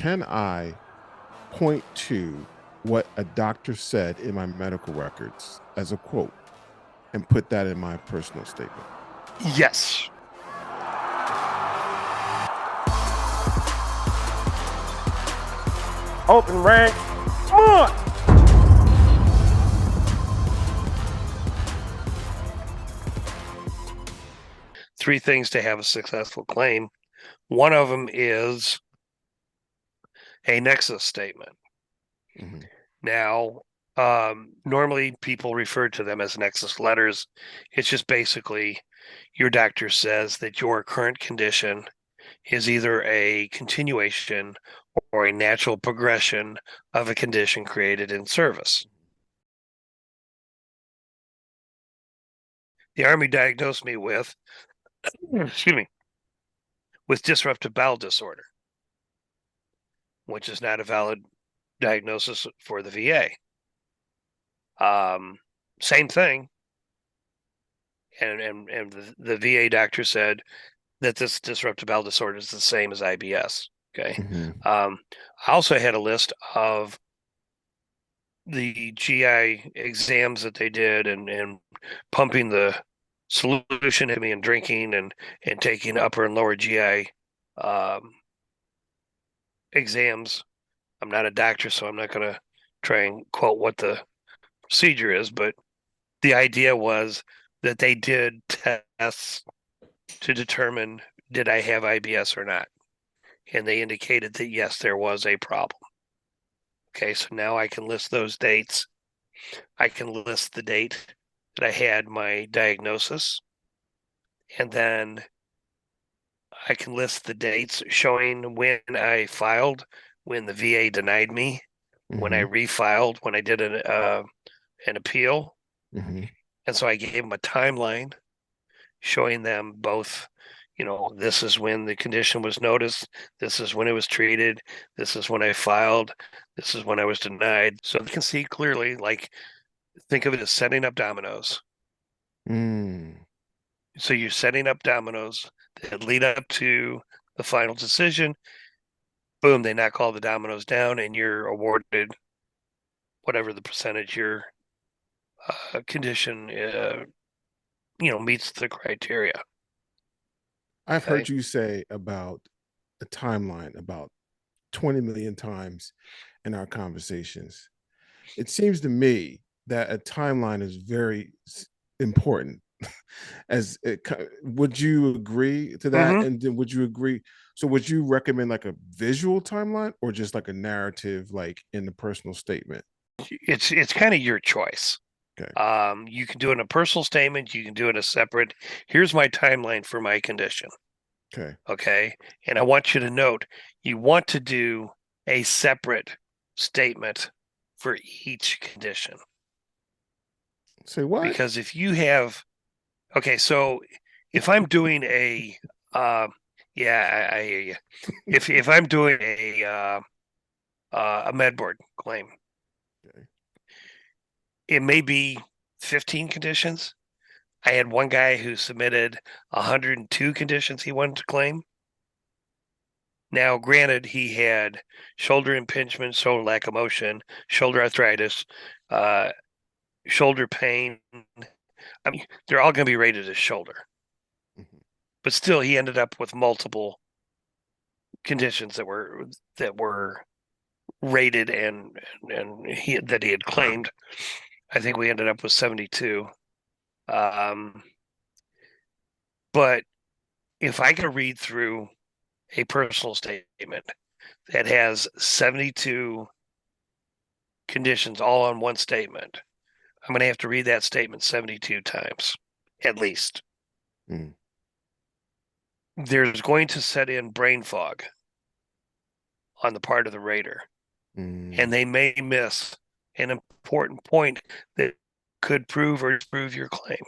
can I point to what a doctor said in my medical records as a quote and put that in my personal statement? Yes. Open rank. Come on. Three things to have a successful claim. One of them is a nexus statement. Mm-hmm. Now, normally people refer to them as nexus letters. It's just basically your doctor says that your current condition is either a continuation or a natural progression of a condition created in service. The Army diagnosed me with, excuse me, with disruptive bowel disorder, which is not a valid diagnosis for the VA. Same thing. And the VA doctor said that this disruptive bowel disorder is the same as IBS. Okay. Mm-hmm. I also had a list of the GI exams that they did and pumping the solution in me and drinking and taking upper and lower GI exams. I'm not a doctor, so I'm not going to try and quote what the procedure is, but the idea was that they did tests to determine did I have IBS or not. And they indicated that yes, there was a problem. Okay, so now I can list those dates. I can list the date that I had my diagnosis. And then I can list the dates showing when I filed, when the VA denied me, when I Mm-hmm. refiled, when I did an appeal. Mm-hmm. And so I gave them a timeline showing them both, this is when the condition was noticed, this is when it was treated, this is when I filed, this is when I was denied. So they can see clearly, like, think of it as setting up dominoes. Mm. So you're setting up dominoes that lead up to the final decision. Boom, they knock all the dominoes down and you're awarded whatever the percentage your condition, meets the criteria. I've Okay. heard you say about a timeline about 20 million times in our conversations. It seems to me that a timeline is very important. As it, would you agree to that? Mm-hmm. And then would you agree? So would you recommend like a visual timeline or just like a narrative, like in the personal statement? It's kind of your choice. Okay. You can do it in a personal statement. You can do it a separate. Here's my timeline for my condition. Okay. Okay. And I want you to note you want to do a separate statement for each condition. Say what? Because if you have, okay, so if I'm doing yeah, I hear you. If I'm doing a med board claim, Okay. it may be 15 conditions. I had one guy who submitted 102 conditions he wanted to claim. Now, granted, he had shoulder impingement, shoulder lack of motion, shoulder arthritis, uh, shoulder pain. I mean, they're all going to be rated as shoulder, Mhm. but still, he ended up with multiple conditions that were rated and that he had claimed. I think we ended up with 72. Um, but if I could read through a personal statement that has 72 conditions all on one statement, I'm going to have to read that statement 72 times at least. Mm. There's going to set in brain fog on the part of the rater, and Mm. they may miss an important point that could prove or disprove your claim.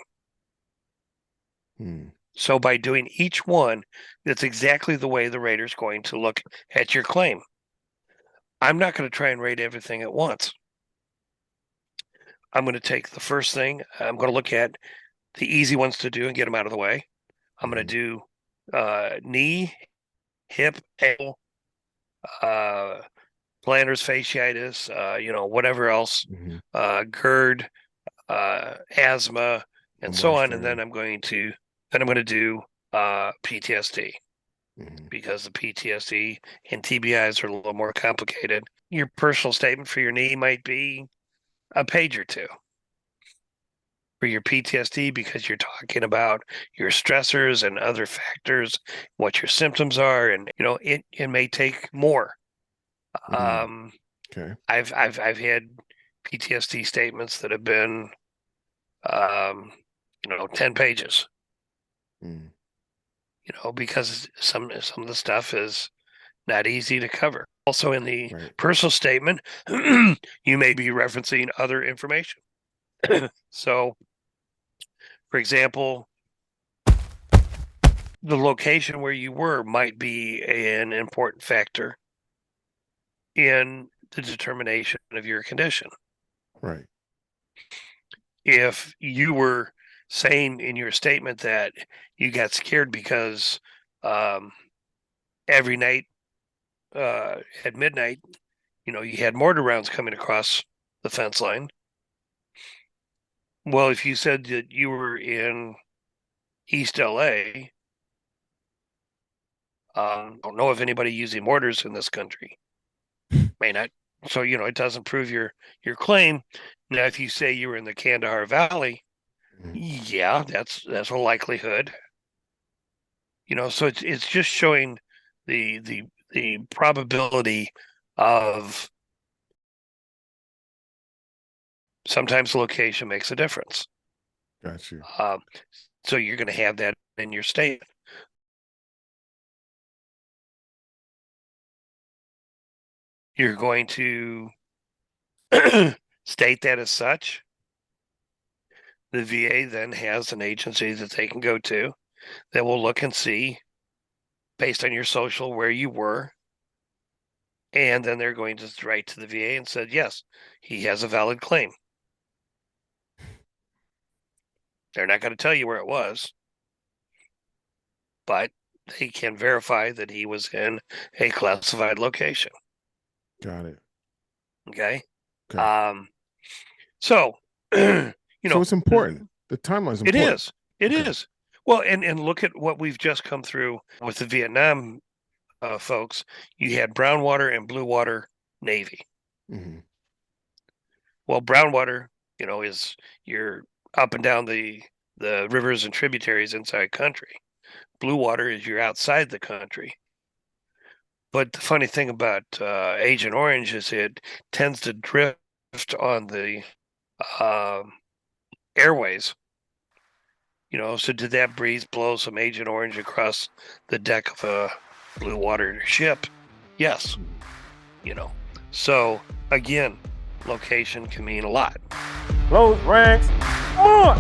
Mm. So by doing each one, that's exactly the way the rater's going to look at your claim. I'm not going to try and rate everything at once. I'm going to take the first thing. I'm going to look at the easy ones to do and get them out of the way. I'm going Mhm. to do knee, hip, ankle, plantar fasciitis, whatever else, GERD, asthma, and so on. And then I'm going to do PTSD, because the PTSD and TBIs are a little more complicated. Your personal statement for your knee might be a page or two. For your PTSD, because you're talking about your stressors and other factors, what your symptoms are, and it may take more. Okay. I've had PTSD statements that have been 10 pages. Because some of the stuff is not easy to cover. Also, in the personal statement, you may be referencing other information. So, for example, the location where you were might be an important factor in the determination of your condition. Right. If you were saying in your statement that you got scared because every night at midnight, you had mortar rounds coming across the fence line. Well, if you said that you were in East LA, don't know of anybody using mortars in this country. May not. So, it doesn't prove your claim. Now, if you say you were in the Kandahar Valley, yeah, that's a likelihood. So it's just showing the probability of sometimes the location makes a difference. Got you. So you're going to have that in your statement. You're going to state that as such. The VA then has an agency that they can go to that will look and see, based on your social, where you were. And then they're going to write to the VA and said, yes, he has a valid claim. They're not going to tell you where it was, but they can verify that he was in a classified location. Got it. Okay. So, so it's important. The timeline is important. It is. Well, and look at what we've just come through with the Vietnam folks. You had brown water and blue water Navy. Well, brown water, is you're up and down the rivers and tributaries inside country. Blue water is you're outside the country. But the funny thing about Agent Orange is it tends to drift on the airways. So did that breeze blow some Agent Orange across the deck of a blue water ship? Yes. So again, location can mean a lot. Close ranks. March.